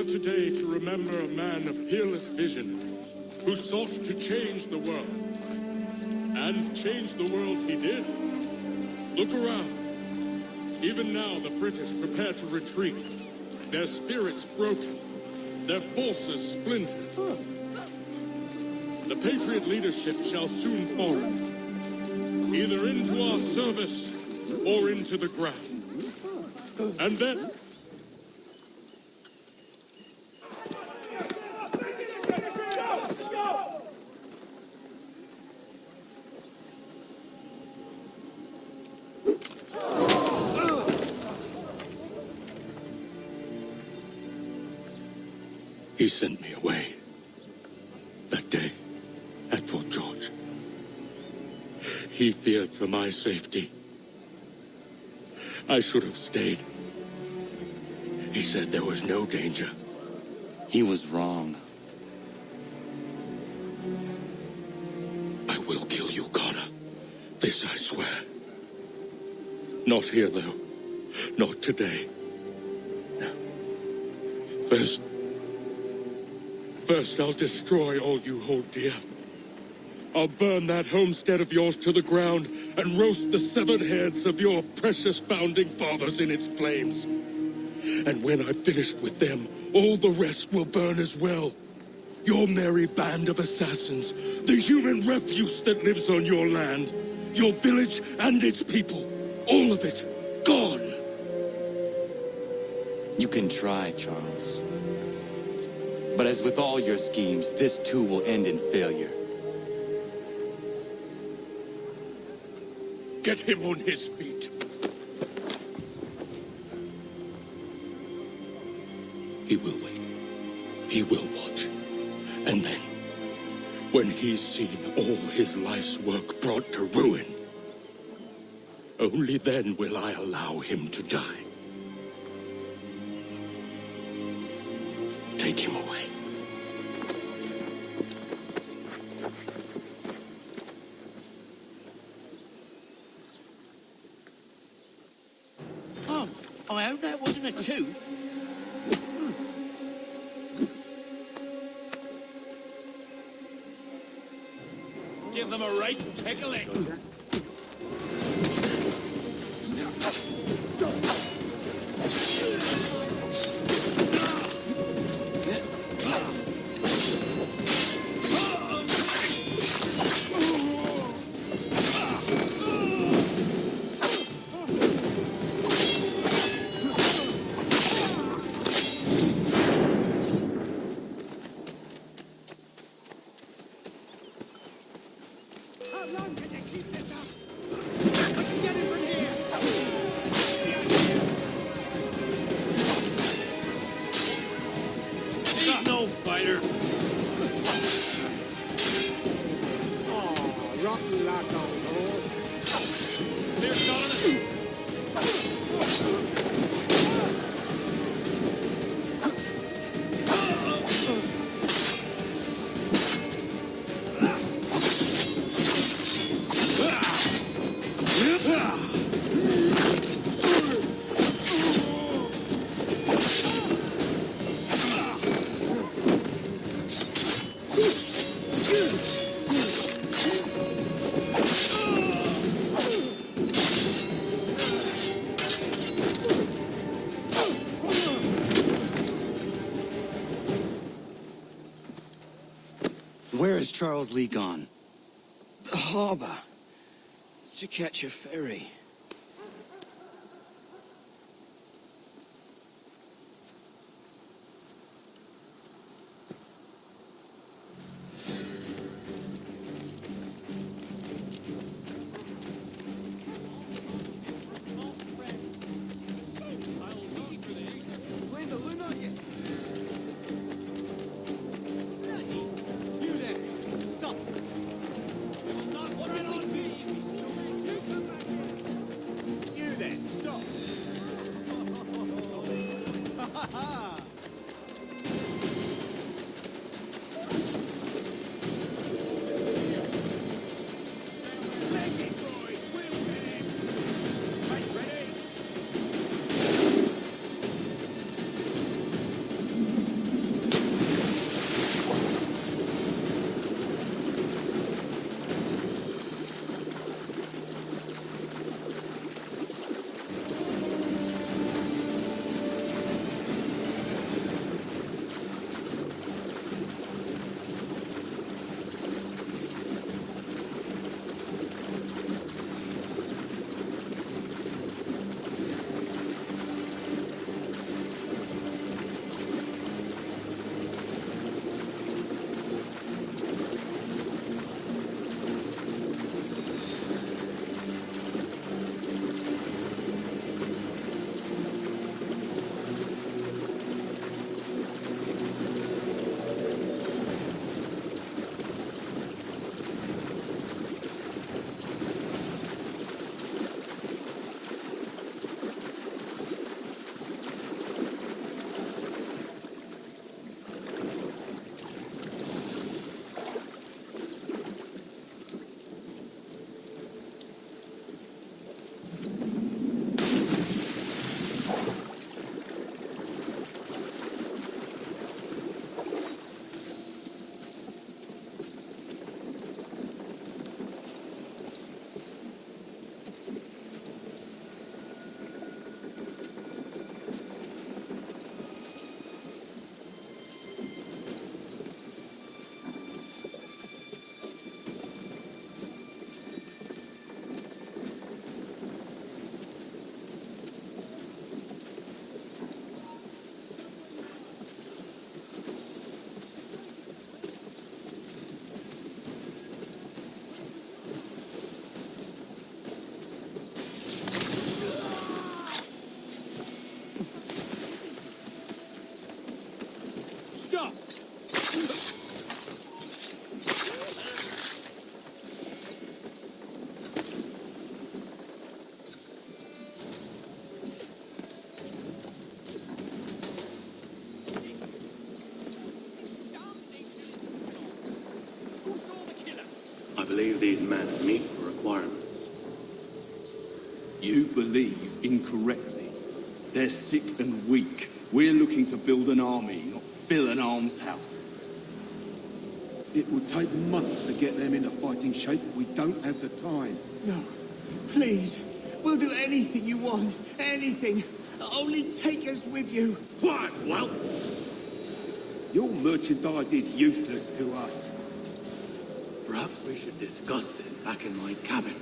gather today to remember a man of peerless vision who sought to change the world. And change the world he did. Look around. Even now the British prepare to retreat. Their spirits broken. Their forces splintered. The Patriot leadership shall soon fall. Either into our service or into the ground. And then... He sent me away. That day, at Fort George. He feared for my safety. I should have stayed. He said there was no danger. He was wrong. I will kill you, Connor. This I swear. Not here, though. Not today. No. First, I'll destroy all you hold dear. I'll burn that homestead of yours to the ground and roast the severed heads of your precious founding fathers in its flames. And when I've finished with them, all the rest will burn as well. Your merry band of assassins, the human refuse that lives on your land, your village and its people, all of it, gone. You can try, Charles. But as with all your schemes, this too will end in failure. Get him on his feet. He will wait. He will watch. And then, when he's seen all his life's work brought to ruin, only then will I allow him to die. Take him away. I hope that wasn't a tooth. Give them a right tickling. Where is Charles Lee gone? The harbor. To catch a ferry. these men meet the requirements. You believe incorrectly. They're sick and weak. We're looking to build an army, not fill an almshouse. It would take months to get them into fighting shape. We don't have the time. No, please. We'll do anything you want. Anything. Only take us with you. Quiet, whelp! Your merchandise is useless to us. Perhaps we should discuss this back in my cabin.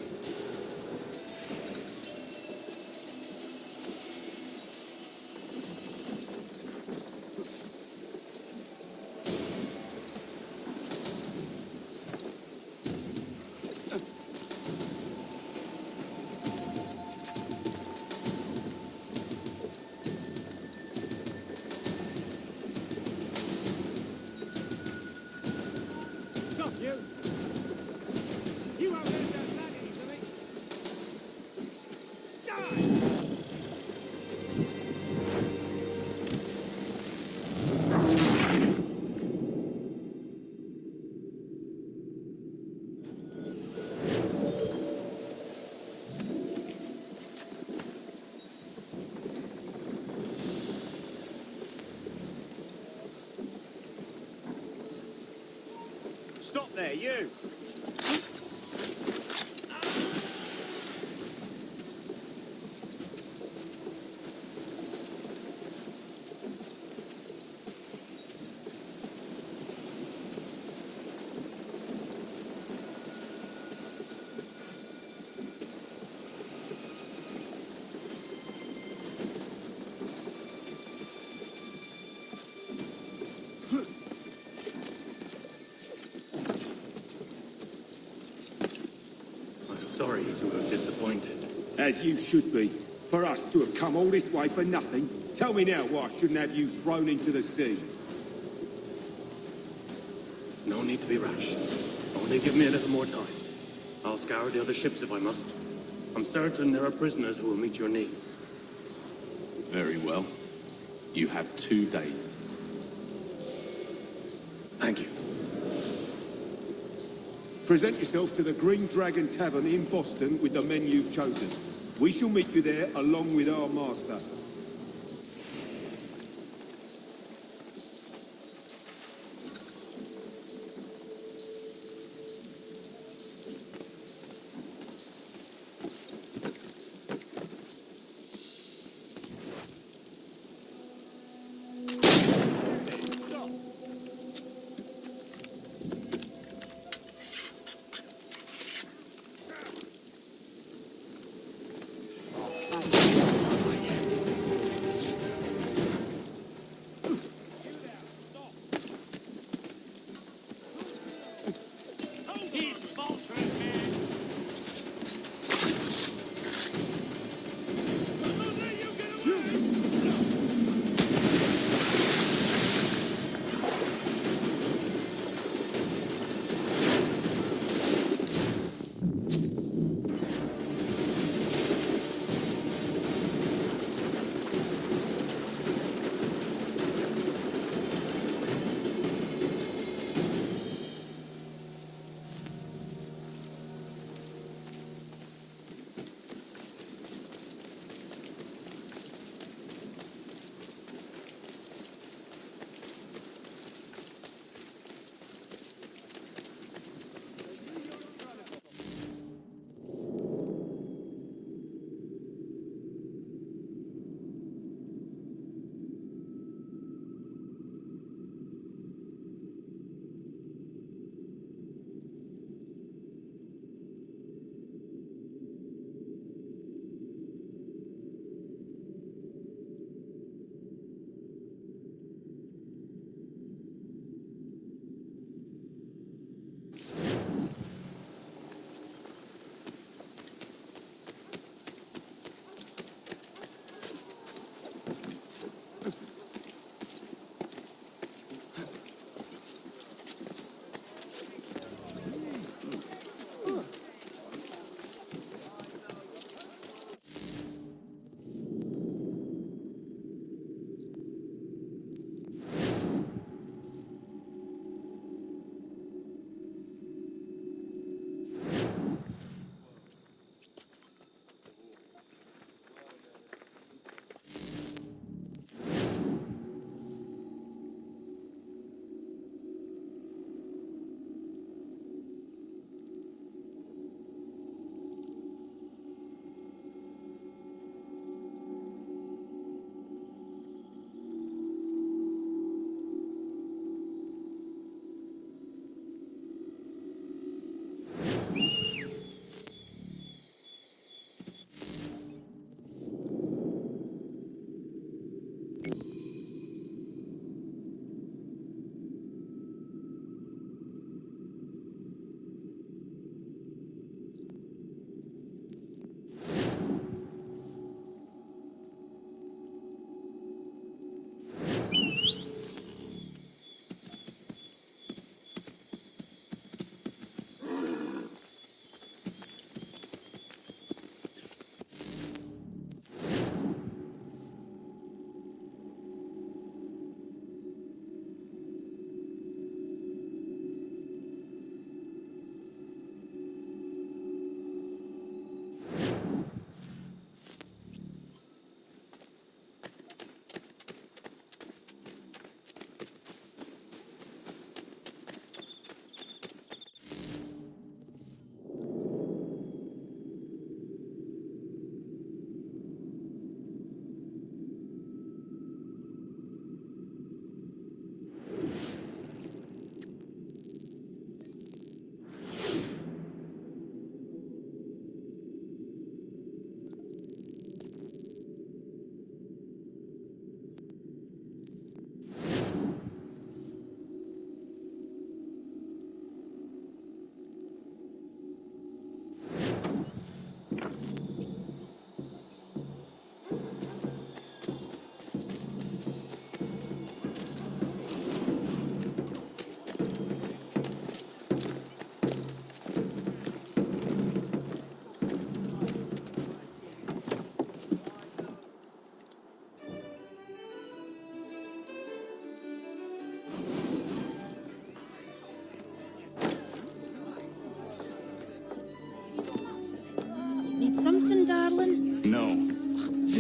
Stop there, you! Sorry to have disappointed. As you should be. For us to have come all this way for nothing. Tell me now why I shouldn't have you thrown into the sea. No need to be rash. Only give me a little more time. I'll scour the other ships if I must. I'm certain there are prisoners who will meet your needs. Very well. You have 2 days. Thank you. Present yourself to the Green Dragon Tavern in Boston with the men you've chosen. We shall meet you there along with our master.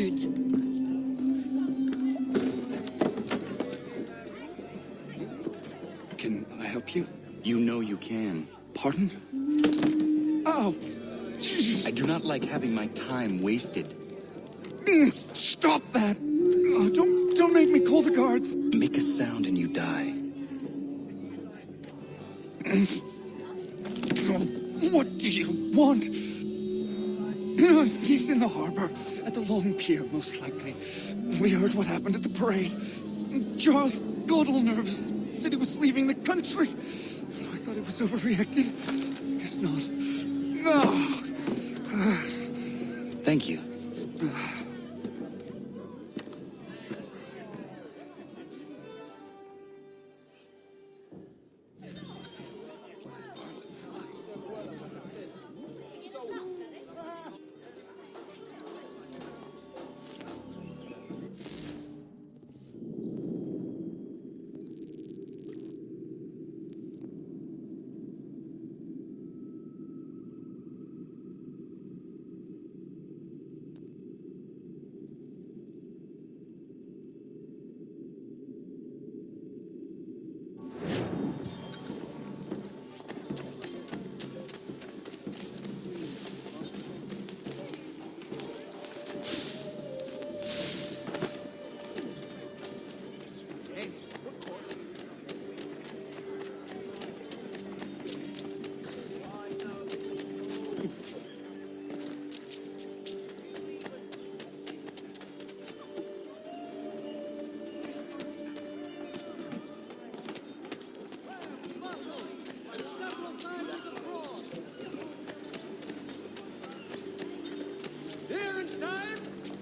route. Can I help you? You know you can. Pardon? Oh! I do not like having my time wasted. Stop that! Oh, don't make me call the guards! Make a sound and you die. What do you want? He's in the harbor, at the Long Pier, most likely. We heard what happened at the parade. Charles got all nervous, said he was leaving the country. I thought he was overreacting. Guess not. Thank you.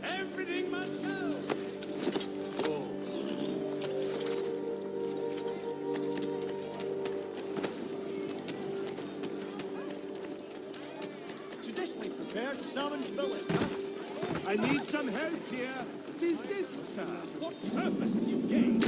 Everything must go! Traditionally prepared salmon fillet, huh? I need some help here. Desist, sir. What purpose do you gain?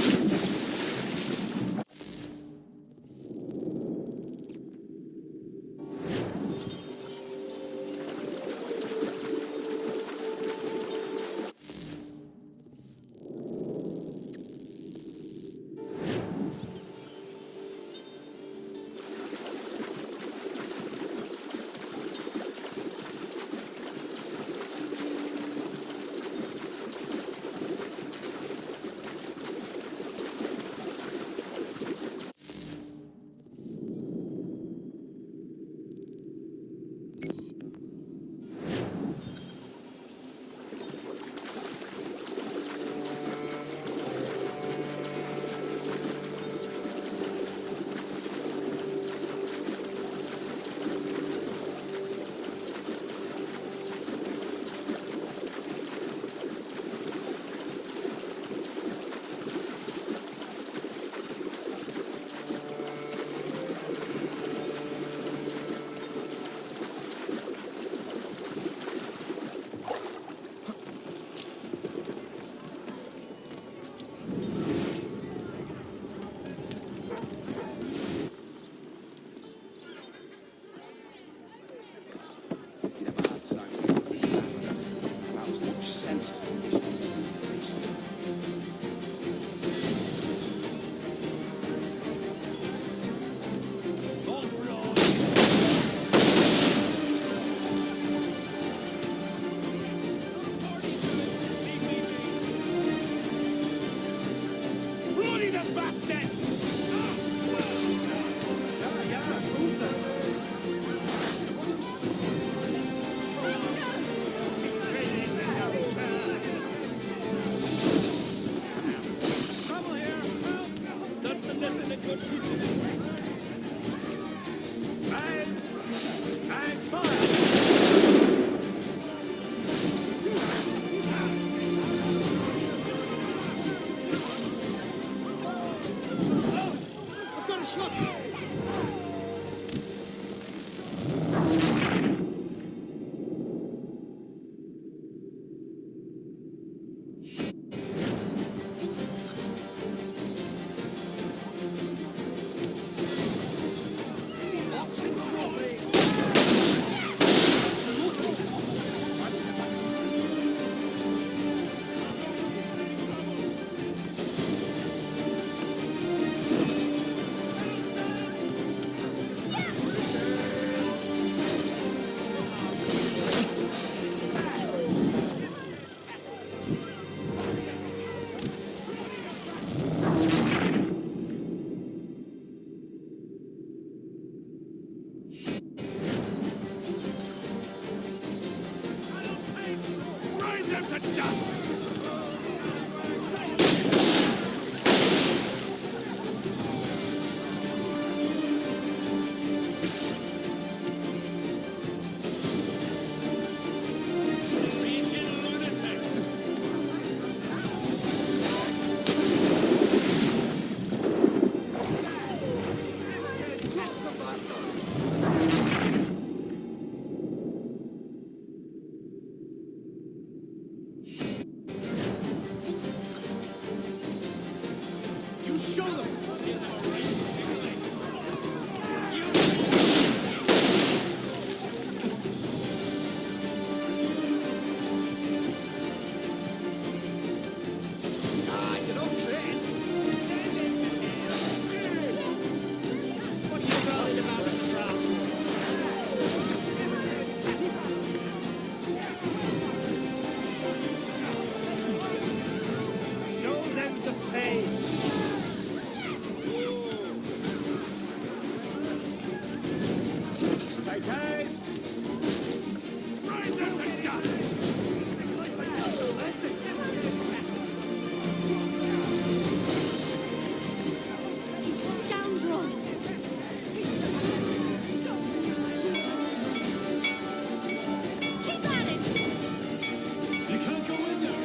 dust! You show them! Ah, you don't fit! What are you talking about, show them the pain! Take aim! Grind them to dust! Scoundrels! Keep at it! You can't go in there!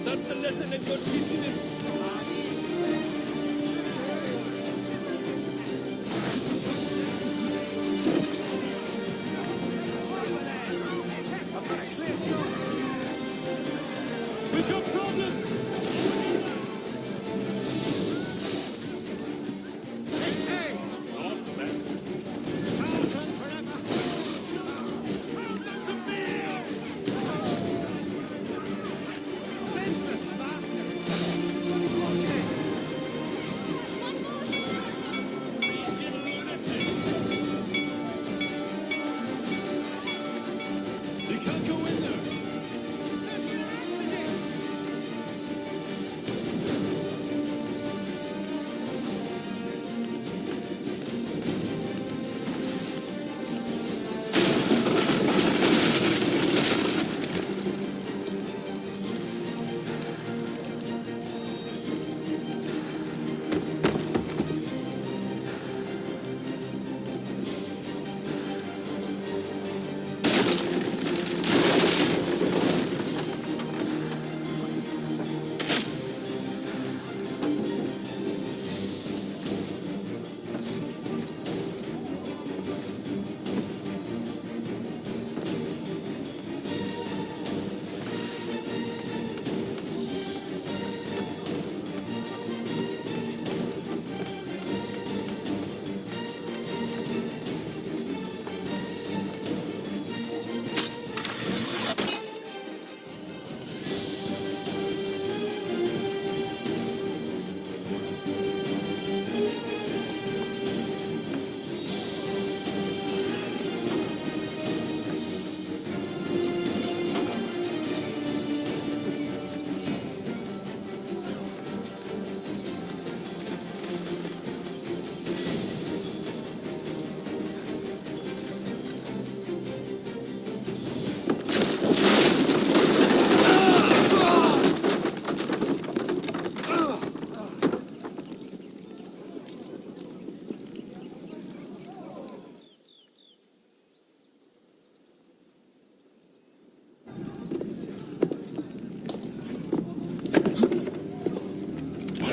That's the lesson that you're teaching them. We've got problems! Hey! Senseless bastard!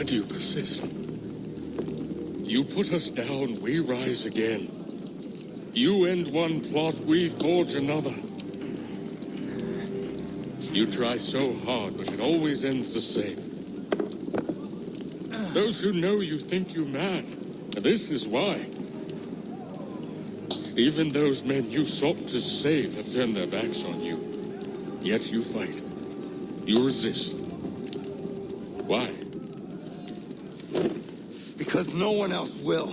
Why do you persist? You put us down, we rise again. You end one plot, we forge another. You try so hard, but it always ends the same. Those who know you think you mad, and this is why. Even those men you sought to save have turned their backs on you. Yet you fight. You resist. Why? Because no one else will.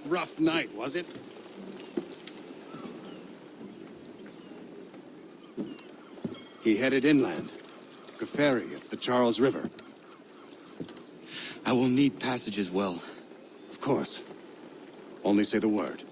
Rough night, was it? He headed inland. Took a ferry up the Charles River. I will need passage as well. Of course. Only say the word.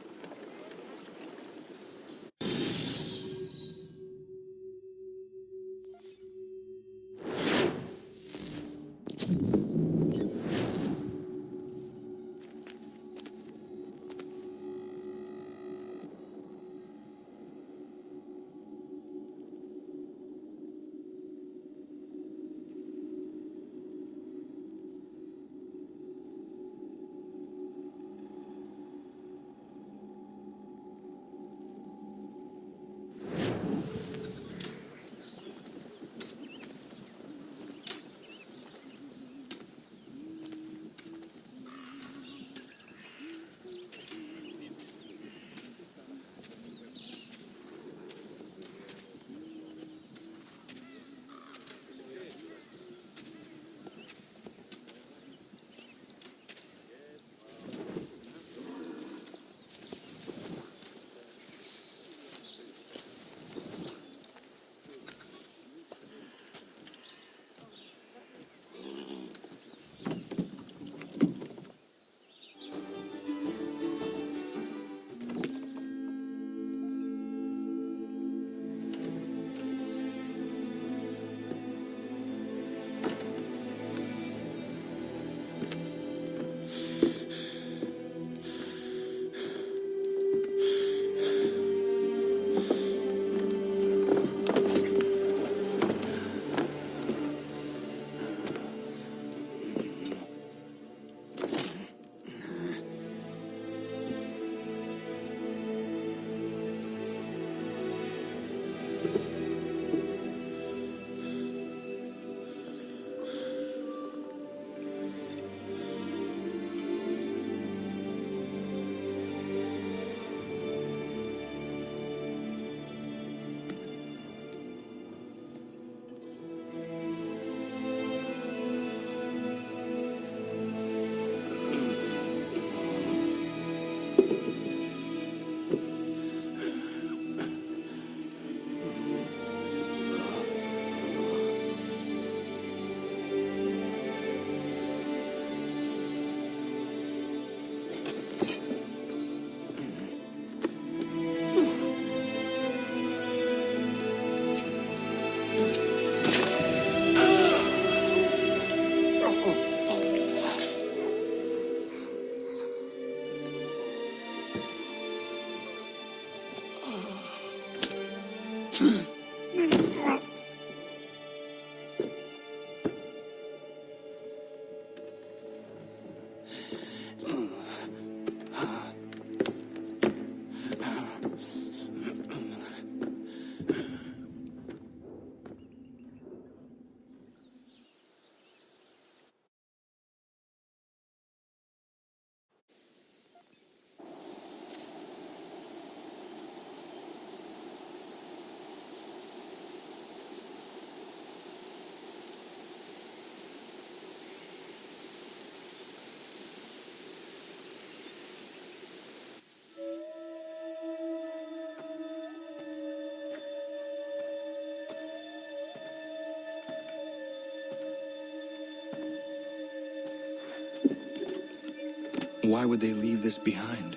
Why would they leave this behind?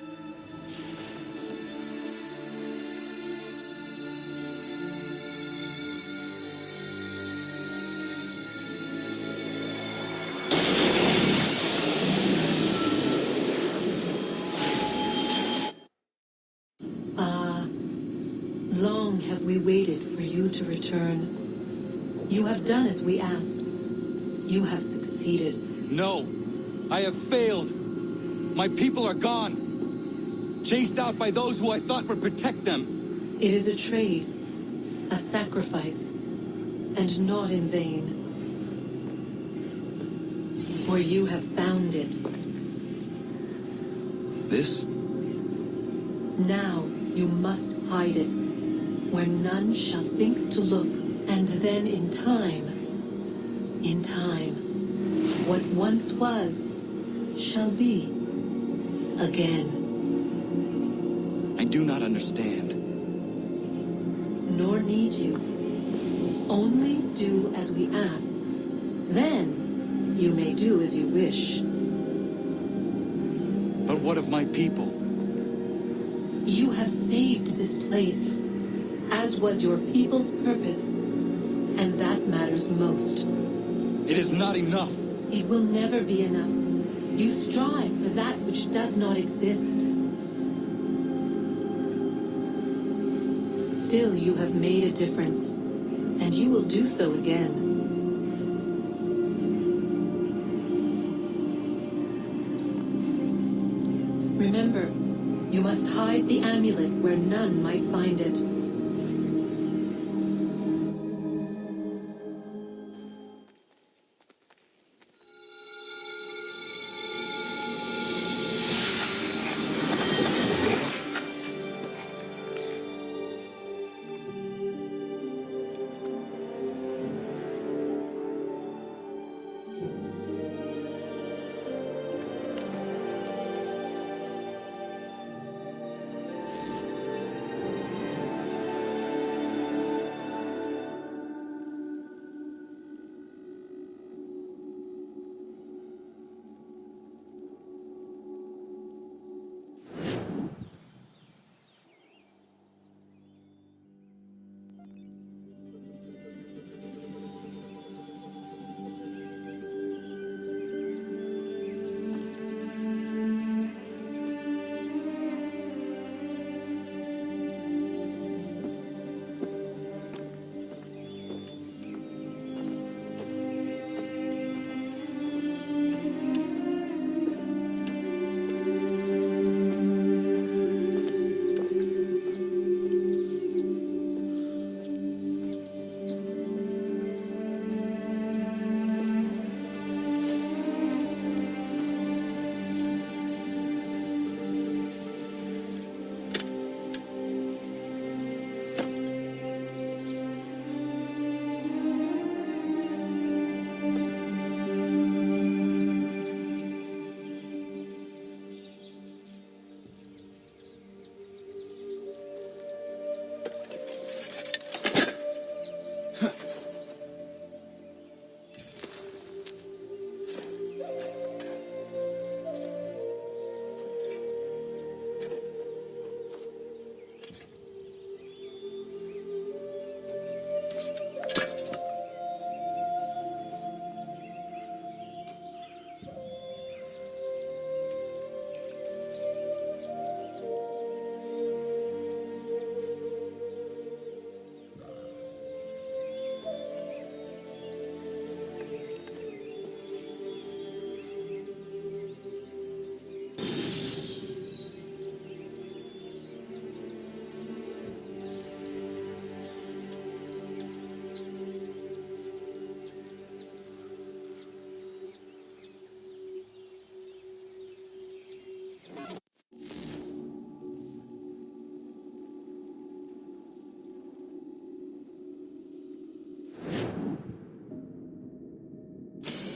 Long have we waited for you to return. You have done as we asked. You have succeeded. No! I have failed! My people are gone! Chased out by those who I thought would protect them! It is a trade, a sacrifice, and not in vain. For you have found it. This? Now you must hide it, where none shall think to look, and then in time, what once was, shall be again. I do not understand. Nor need you. Only do as we ask. Then you may do as you wish. But what of my people? You have saved this place, as was your people's purpose, and that matters most. It is not enough. It will never be enough. You strive for that which does not exist. Still, you have made a difference, and you will do so again. Remember, you must hide the amulet where none might find it.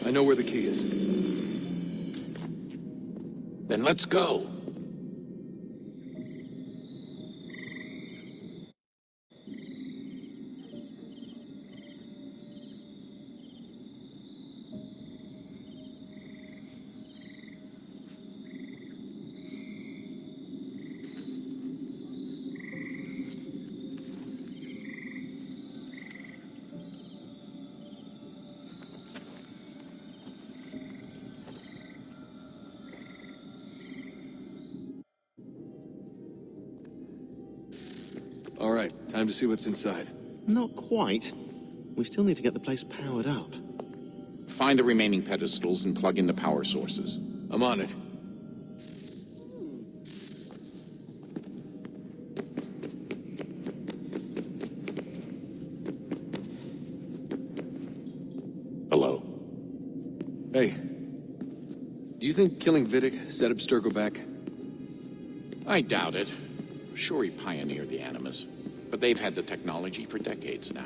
I know where the key is. Then let's go. All right, time to see what's inside. Not quite. We still need to get the place powered up. Find the remaining pedestals and plug in the power sources. I'm on it. Hello. Hey. Do you think killing Vidic set Abstergo back? I doubt it. Sure, he pioneered the Animus, but they've had the technology for decades now.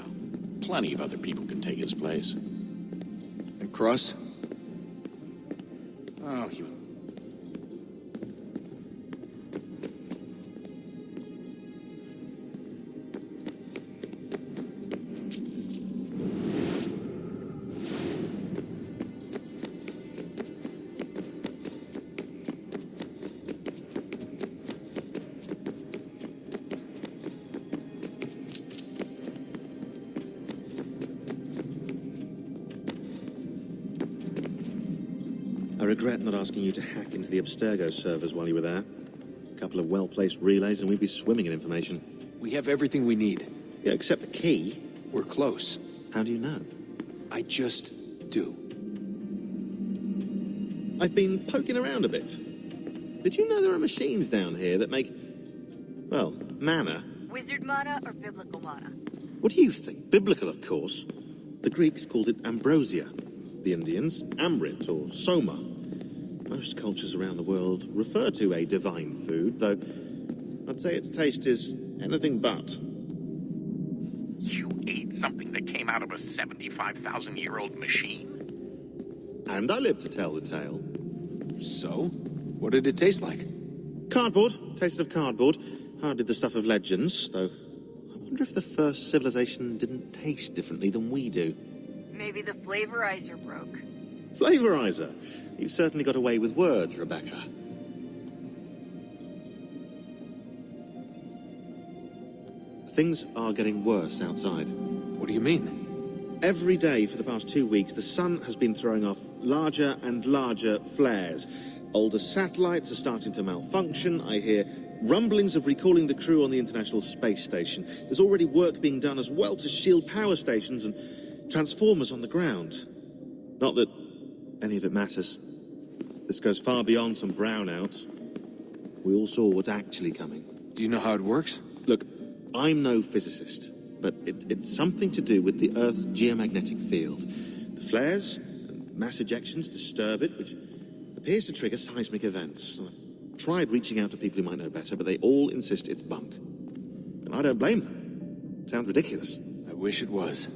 Plenty of other people can take his place. And Cross? Oh, he... I regret not asking you to hack into the Abstergo servers while you were there. A couple of well-placed relays and we'd be swimming in information. We have everything we need. Yeah, except the key. We're close. How do you know? I just do. I've been poking around a bit. Did you know there are machines down here that make, well, mana? Wizard mana or biblical mana? What do you think? Biblical, of course. The Greeks called it ambrosia. The Indians, amrit or soma. Most cultures around the world refer to a divine food, though I'd say its taste is anything but. You ate something that came out of a 75,000-year-old machine? And I live to tell the tale. So? What did it taste like? Cardboard. Tasted of cardboard. Hardly the stuff of legends, though I wonder if the first civilization didn't taste differently than we do. Maybe the flavorizer broke. Flavorizer? You've certainly got away with words, Rebecca. Things are getting worse outside. What do you mean? Every day for the past 2 weeks, the sun has been throwing off larger and larger flares. Older satellites are starting to malfunction. I hear rumblings of recalling the crew on the International Space Station. There's already work being done as well to shield power stations and transformers on the ground. Not that any of it matters. This goes far beyond some brownouts. We all saw what's actually coming. Do you know how it works? Look, I'm no physicist, but it's something to do with the Earth's geomagnetic field. The flares and mass ejections disturb it, which appears to trigger seismic events. I've tried reaching out to people who might know better, but they all insist it's bunk. And I don't blame them. It sounds ridiculous. I wish it was.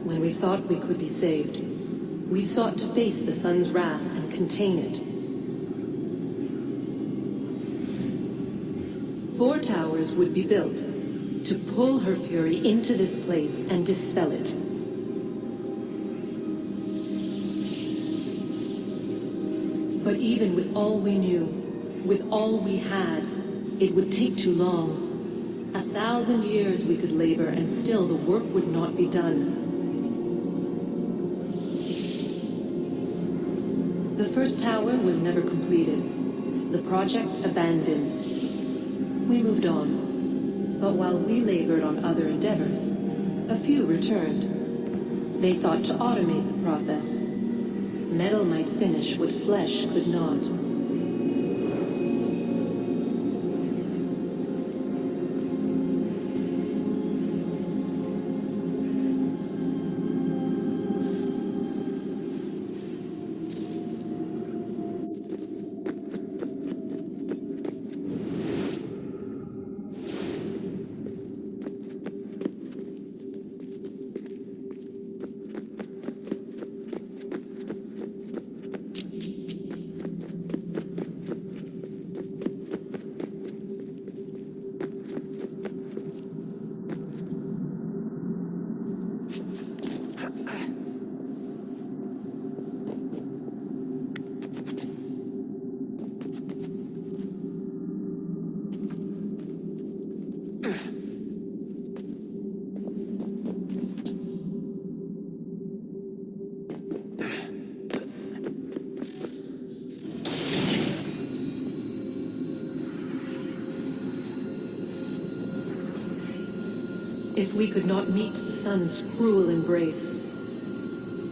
When we thought we could be saved, we sought to face the sun's wrath and contain it. 4 towers would be built to pull her fury into this place and dispel it. But even with all we knew, with all we had, it would take too long. 1,000 years we could labor and still the work would not be done. The first tower was never completed. The project abandoned. We moved on. But while we labored on other endeavors, a few returned. They thought to automate the process. Metal might finish what flesh could not. If we could not meet the sun's cruel embrace,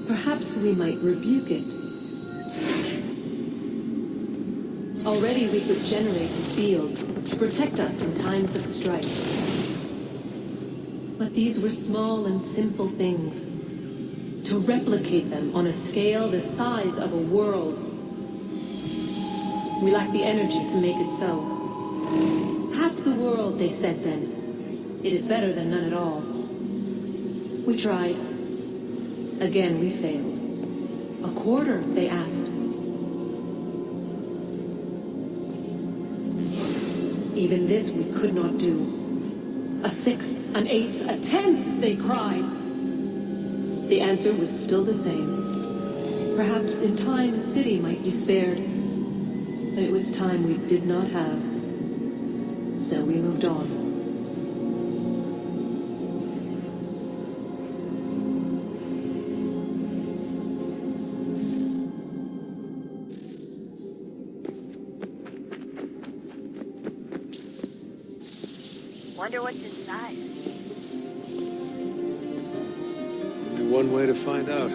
perhaps we might rebuke it. Already we could generate the fields to protect us in times of strife. But these were small and simple things. To replicate them on a scale the size of a world, we lack the energy to make it so. Half the world, they said then. It is better than none at all. We tried. Again, we failed. A quarter, they asked. Even this we could not do. A sixth, an eighth, a tenth, they cried. The answer was still the same. Perhaps in time a city might be spared. But it was time we did not have. So we moved on. Wonder what's inside. Only one way to find out.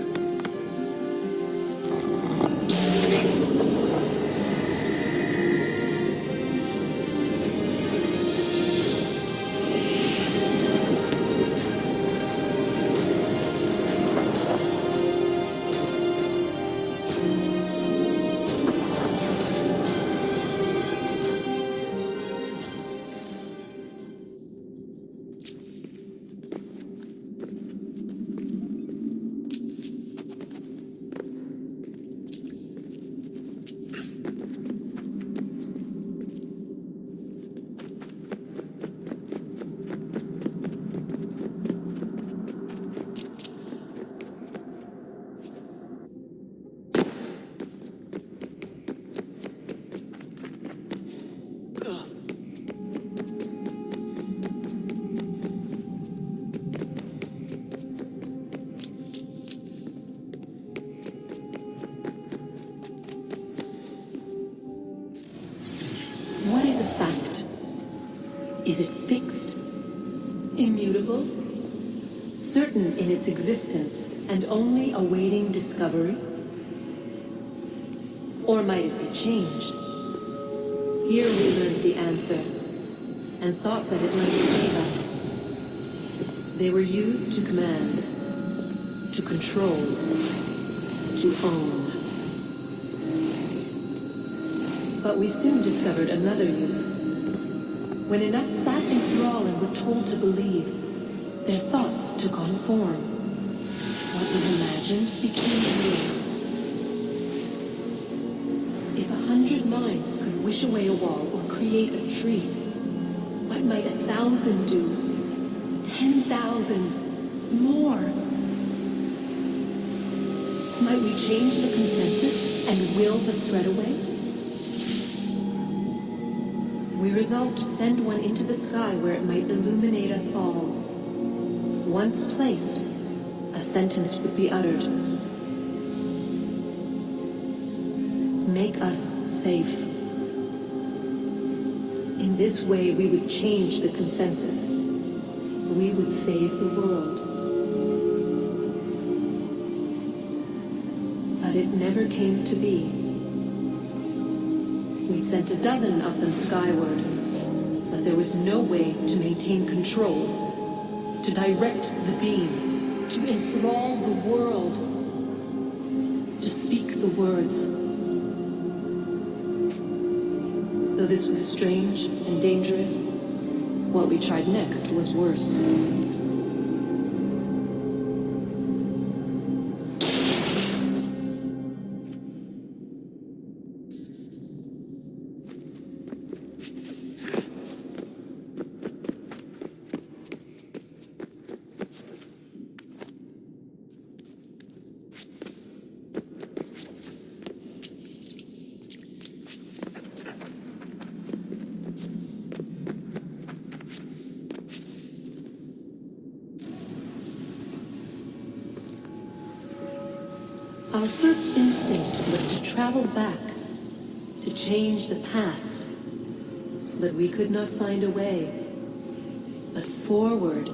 What is a fact? Is it fixed? Immutable? Certain in its existence and only awaiting discovery? Or might it be changed? Here we learned the answer, and thought that it might save us. They were used to command, to control, to own. But we soon discovered another use. When enough sat in thrall and were told to believe, their thoughts took on form. What was imagined became real. If 100 minds could wish away a wall or create a tree, what might 1,000 do? 10,000? More? Might we change the consensus and will the thread away? We resolved to send one into the sky where it might illuminate us all. Once placed, a sentence would be uttered. Make us safe. In this way, we would change the consensus. We would save the world. But it never came to be. We sent a dozen of them skyward, but there was no way to maintain control, to direct the beam, to enthrall the world, to speak the words. Though this was strange and dangerous, what we tried next was worse. Our first instinct was to travel back, to change the past. But we could not find a way. But forward,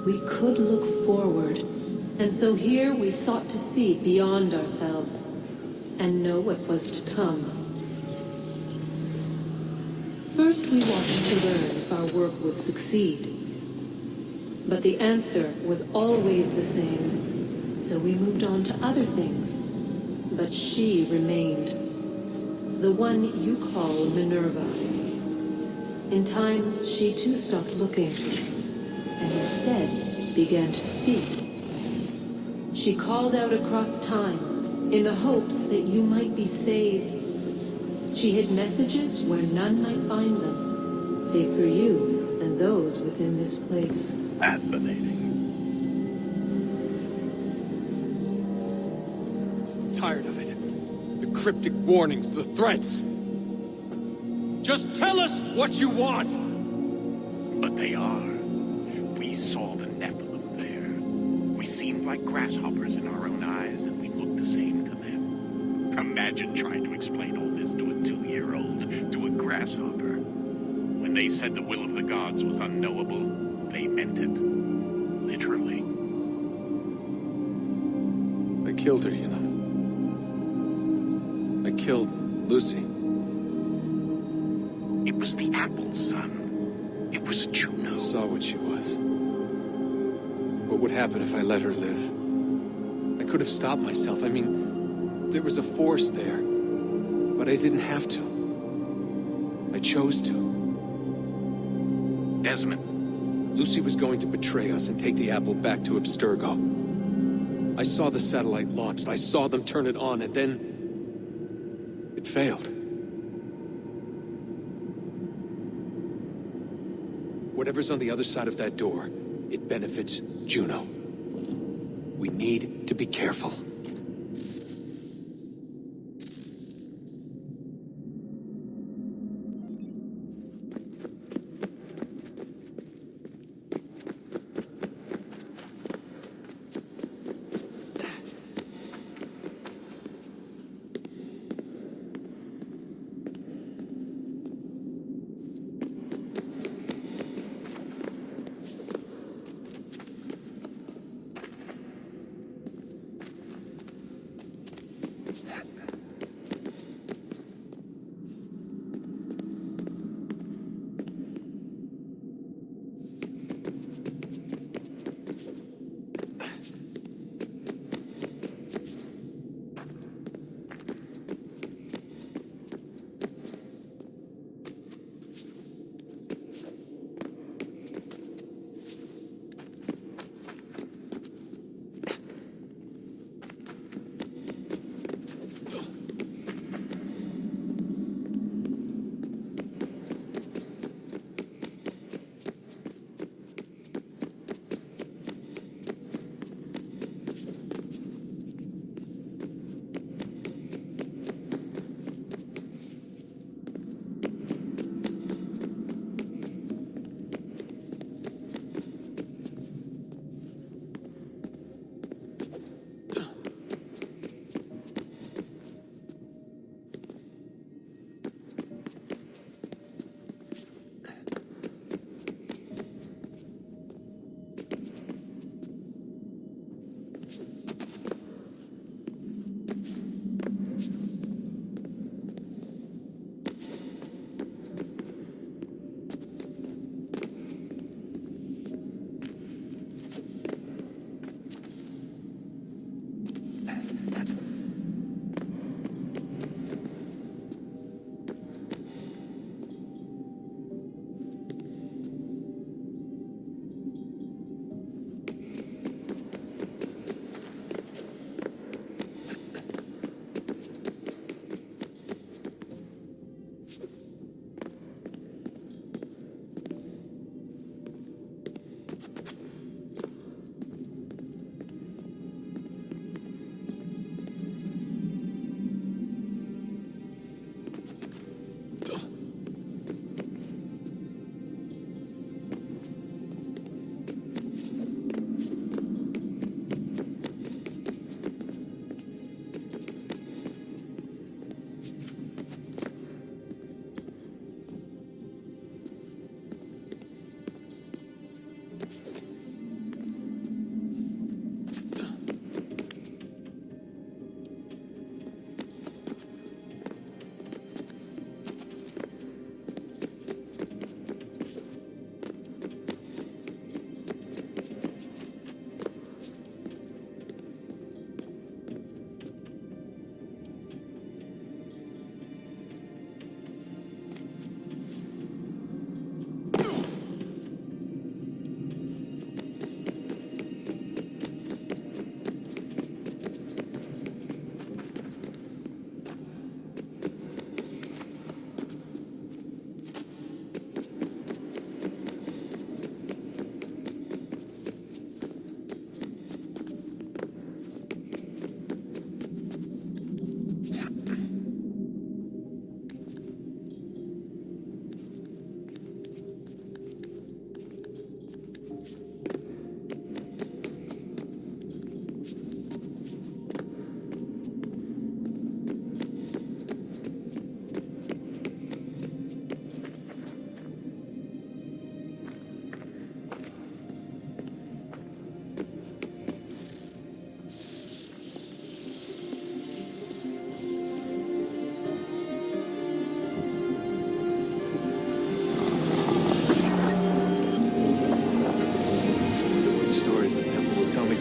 We could look forward, and so here we sought to see beyond ourselves and know what was to come. First, we watched to learn if our work would succeed. But the answer was always the same, so we moved on to other things. But she remained, the one you call Minerva. In time, she too stopped looking, and instead began to speak. She called out across time, in the hopes that you might be saved. She hid messages where none might find them, save for you and those within this place. Fascinating. Tired of it. The cryptic warnings, the threats. Just tell us what you want! But they are. We saw the Nephilim there. We seemed like grasshoppers in our own eyes, and we looked the same to them. Imagine trying to explain all this to a 2-year-old, to a grasshopper. When they said the will of the gods was unknowable, they meant it. Literally. I killed her, you know. I killed Lucy. It was the apple, son. It was Juno. I saw what she was. What would happen if I let her live? I could have stopped myself. I mean, there was a force there. But I didn't have to. I chose to. Desmond. Lucy was going to betray us and take the apple back to Abstergo. I saw the satellite launched. I saw them turn it on, and then it failed. Whatever's on the other side of that door, it benefits Juno. We need to be careful.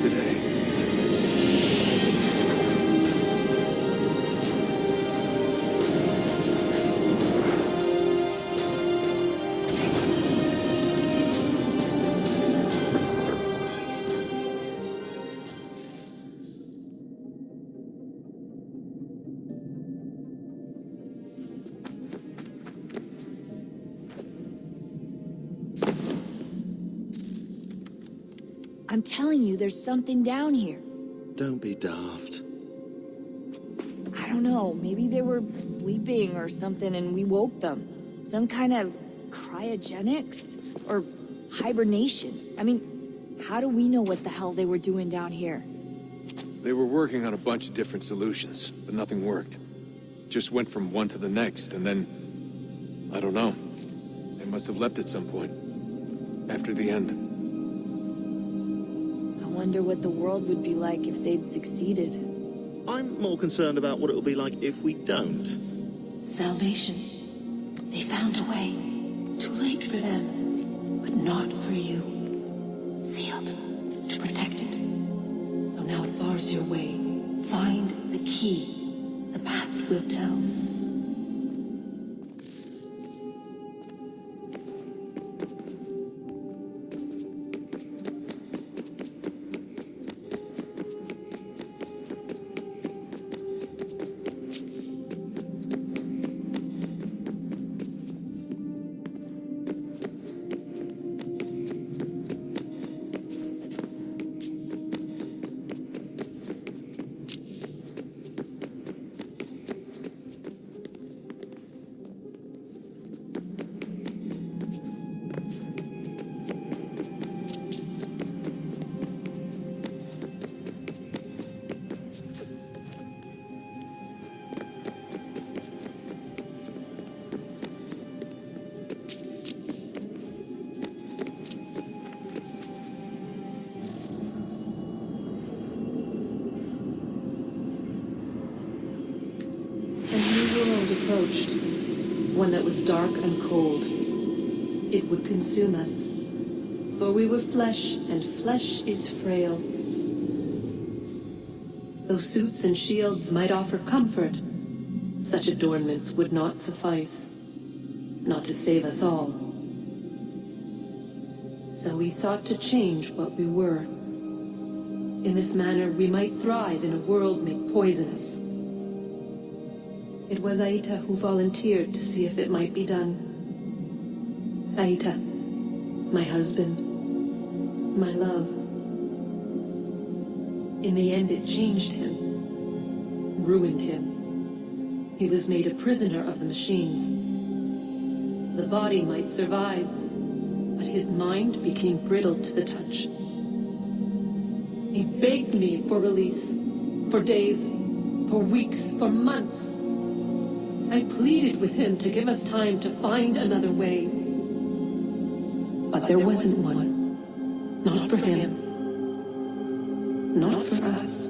today. I'm telling you, there's something down here. Don't be daft. I don't know, maybe they were sleeping or something and we woke them. Some kind of cryogenics? Or hibernation. I mean, how do we know what the hell they were doing down here? They were working on a bunch of different solutions, but nothing worked. Just went from one to the next, and then... I don't know. They must have left at some point. After the end. I wonder what the world would be like if they'd succeeded. I'm more concerned about what it will be like if we don't. Salvation. They found a way. Too late for them, but not for you. Sealed to protect it. Though now it bars your way. Find the key. The past will tell. Approached, one that was dark and cold. It would consume us, for we were flesh, and flesh is frail. Though suits and shields might offer comfort, such adornments would not suffice, not to save us all. So we sought to change what we were. In this manner, we might thrive in a world made poisonous. It was Aita who volunteered to see if it might be done. Aita, my husband, my love. In the end, it changed him, ruined him. He was made a prisoner of the machines. The body might survive, but his mind became brittle to the touch. He begged me for release, for days, for weeks, for months. I pleaded with him to give us time to find another way. But there wasn't one. Not for him. Not for us.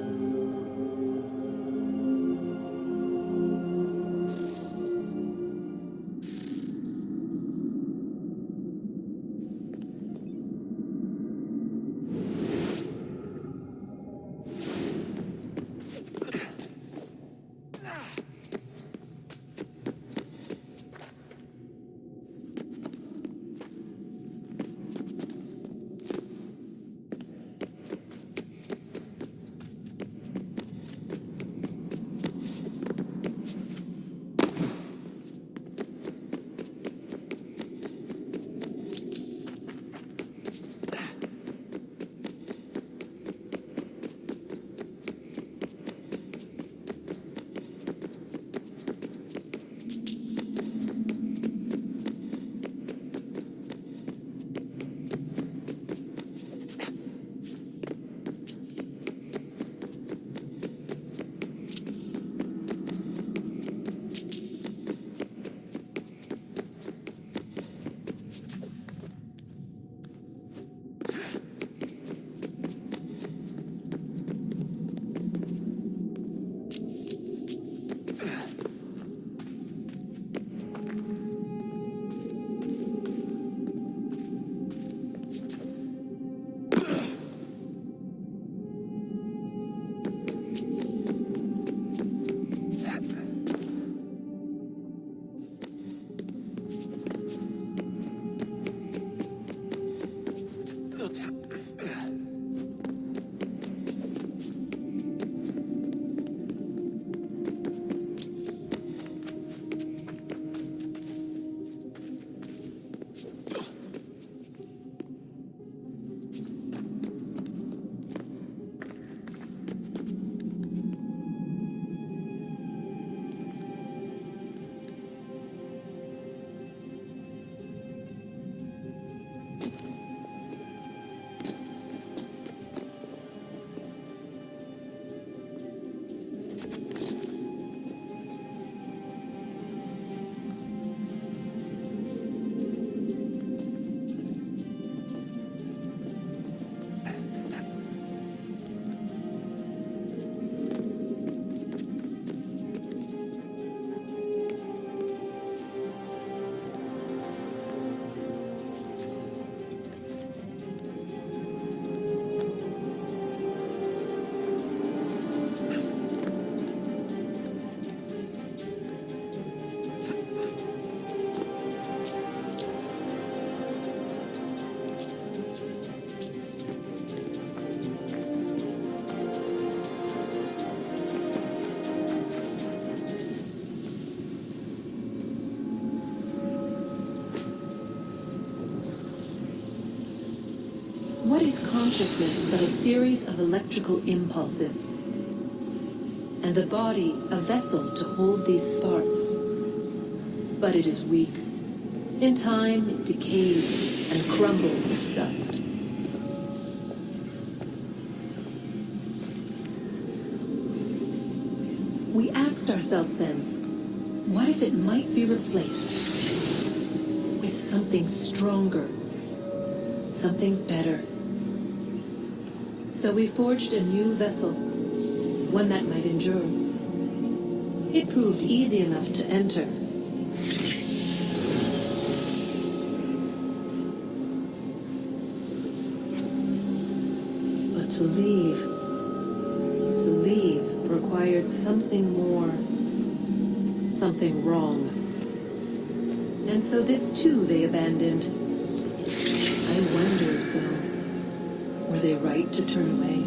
What is consciousness but a series of electrical impulses? And the body a vessel to hold these sparks. But it is weak. In time, it decays and crumbles as dust. We asked ourselves then, what if it might be replaced with something stronger, something better? So we forged a new vessel, one that might endure. It proved easy enough to enter. But to leave required something more, something wrong. And so this too they abandoned. I wondered, though, were they right to turn away?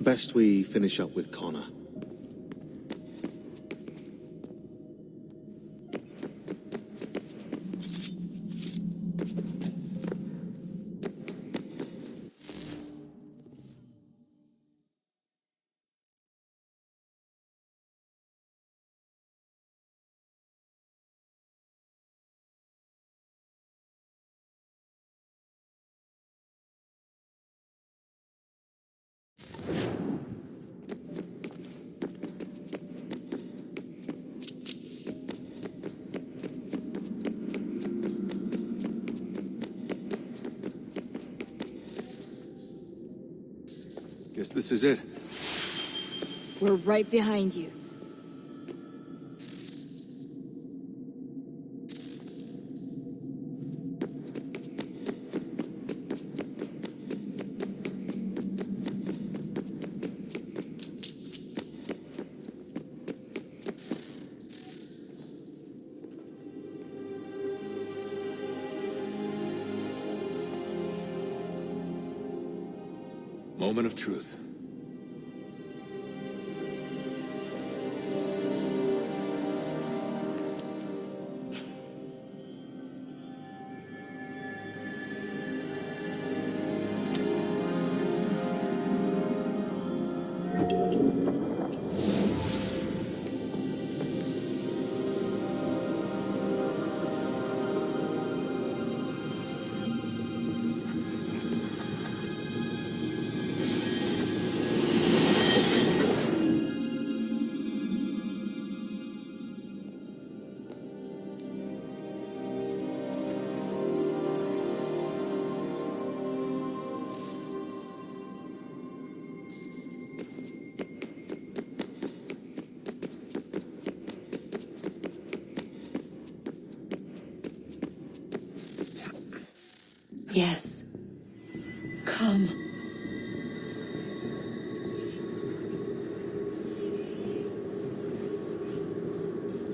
Best we finish up with Connor. Guess this is it. We're right behind you. Moment of truth. Yes. Come.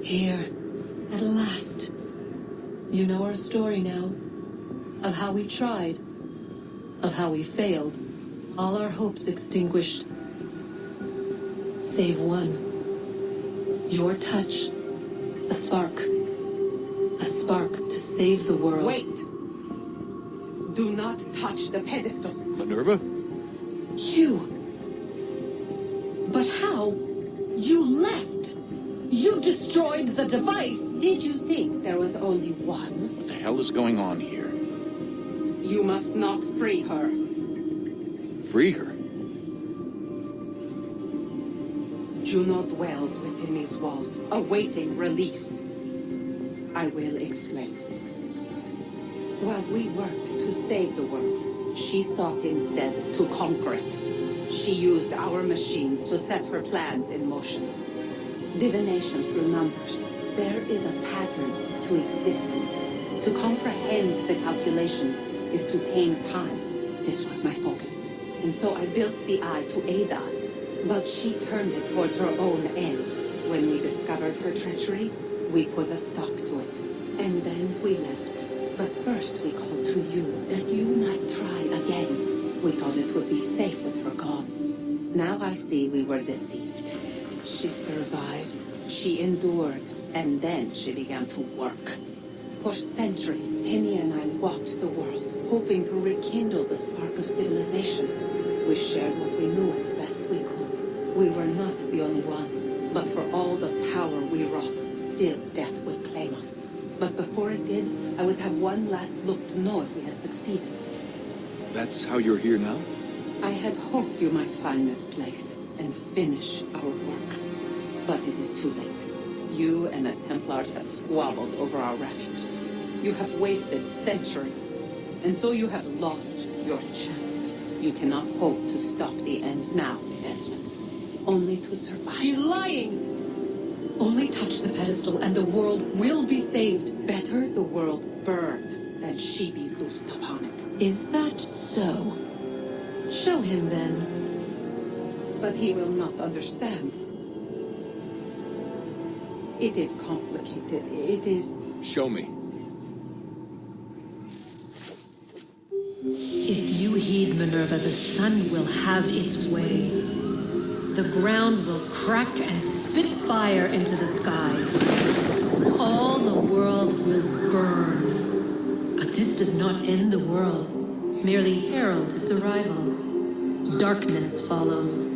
Here, at last. You know our story now. Of how we tried. Of how we failed. All our hopes extinguished. Save one. Your touch. A spark. A spark to save the world. Wait! Do not touch the pedestal. Minerva? You. But how? You left. You destroyed the device. Did you think there was only one? What the hell is going on here? You must not free her. Free her? Juno dwells within these walls, awaiting release. I will explain. While we worked to save the world, she sought instead to conquer it. She used our machines to set her plans in motion. Divination through numbers. There is a pattern to existence. To comprehend the calculations is to tame time. This was my focus. And so I built the eye to aid us. But she turned it towards her own ends. When we discovered her treachery, we put a stop to it. And then we left. But first we called to you, that you might try again. We thought it would be safe with her gone. Now I see we were deceived. She survived, she endured, and then she began to work. For centuries, Tinny and I walked the world, hoping to rekindle the spark of civilization. We shared what we knew as best we could. We were not the only ones, but for all the power we wrought, still death would claim us. But before it did, I would have one last look to know if we had succeeded. That's how you're here now? I had hoped you might find this place and finish our work. But it is too late. You and the Templars have squabbled over our refuse. You have wasted centuries, and so you have lost your chance. You cannot hope to stop the end now, Desmond. Only to survive. She's lying! Only touch the pedestal and the world will be saved. Better the world burn than she be loosed upon it. Is that so? Show him then. But he will not understand. It is complicated. It is... Show me. If you heed Minerva, the sun will have its way. the ground will crack and spit fire into the skies. All the world will burn. But this does not end the world, merely heralds its arrival. Darkness follows.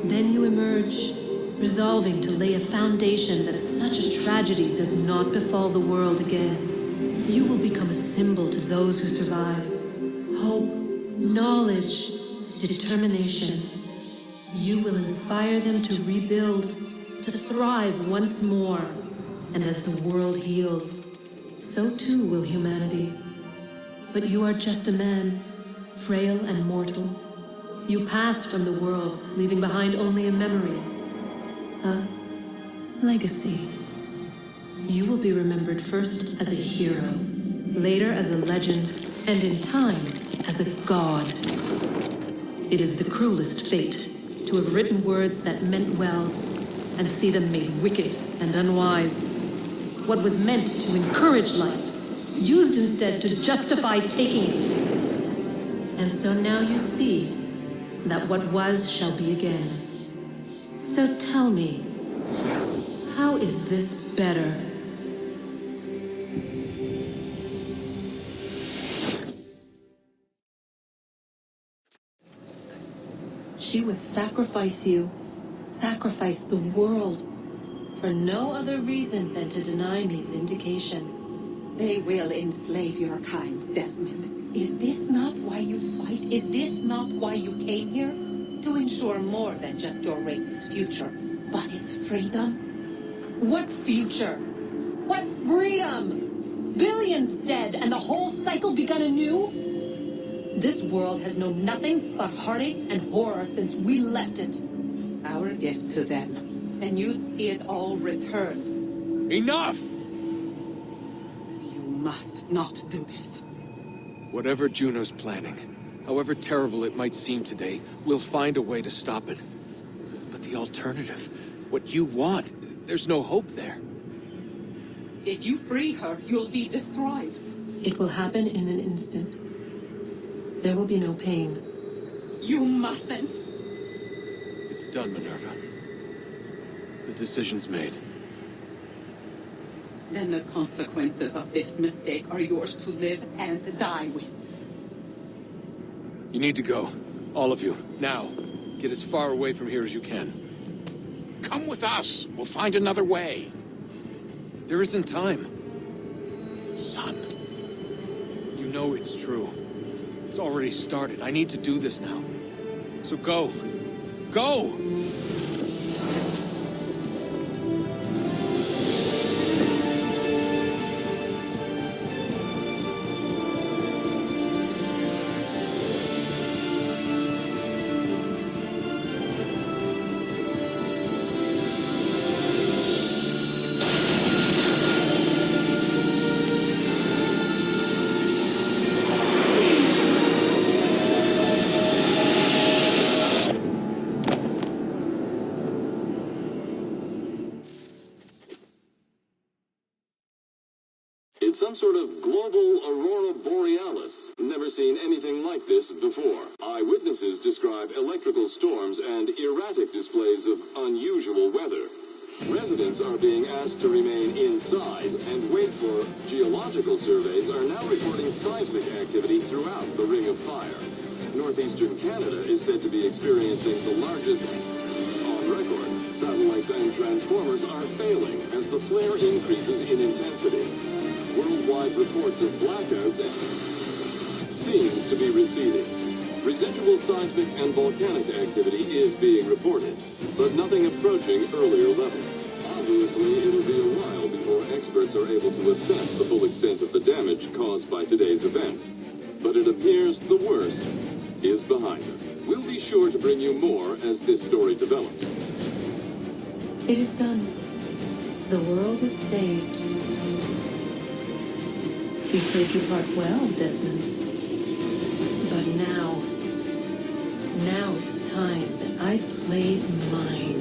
Then you emerge, resolving to lay a foundation that such a tragedy does not befall the world again. You will become a symbol to those who survive. Hope, knowledge, determination. You will inspire them to rebuild, to thrive once more. And as the world heals, so too will humanity. But you are just a man, frail and mortal. You pass from the world, leaving behind only a memory. A legacy. You will be remembered first as a hero, later as a legend, and in time as a god. It is the cruelest fate to have written words that meant well and see them made wicked and unwise. What was meant to encourage life, used instead to justify taking it. And so now you see that what was shall be again. So tell me, how is this better? She would sacrifice you, sacrifice the world, for no other reason than to deny me vindication. They will enslave your kind, Desmond. Is this not why you fight? Is this not why you came here? To ensure more than just your race's future, but its freedom? What future? What freedom? Billions dead and the whole cycle begun anew? This world has known nothing but heartache and horror since we left it. Our gift to them, and you'd see it all returned. Enough! You must not do this. Whatever Juno's planning, however terrible it might seem today, we'll find a way to stop it. But the alternative, what you want, there's no hope there. If you free her, you'll be destroyed. It will happen in an instant. There will be no pain. You mustn't. It's done, Minerva. The decision's made. Then the consequences of this mistake are yours to live and die with. You need to go. All of you. Now. Get as far away from here as you can. Come with us. We'll find another way. There isn't time. Son. You know it's true. It's already started. I need to do this now. So go. Go! It's some sort of global aurora borealis. Never seen anything like this before. Eyewitnesses describe electrical storms and erratic displays of unusual weather. Residents are being asked to remain inside and wait for geological surveys are now reporting seismic activity throughout the Ring of Fire. Northeastern Canada is said to be experiencing the largest on record. Satellites and transformers are failing as the flare increases in intensity. Worldwide reports of blackouts seems to be receding. Residual seismic and volcanic activity is being reported, but nothing approaching earlier levels. Obviously, it'll be a while before experts are able to assess the full extent of the damage caused by today's event. But it appears the worst is behind us. We'll be sure to bring you more as this story develops. It is done. The world is saved. You played your part well, Desmond. But now it's time that I played mine.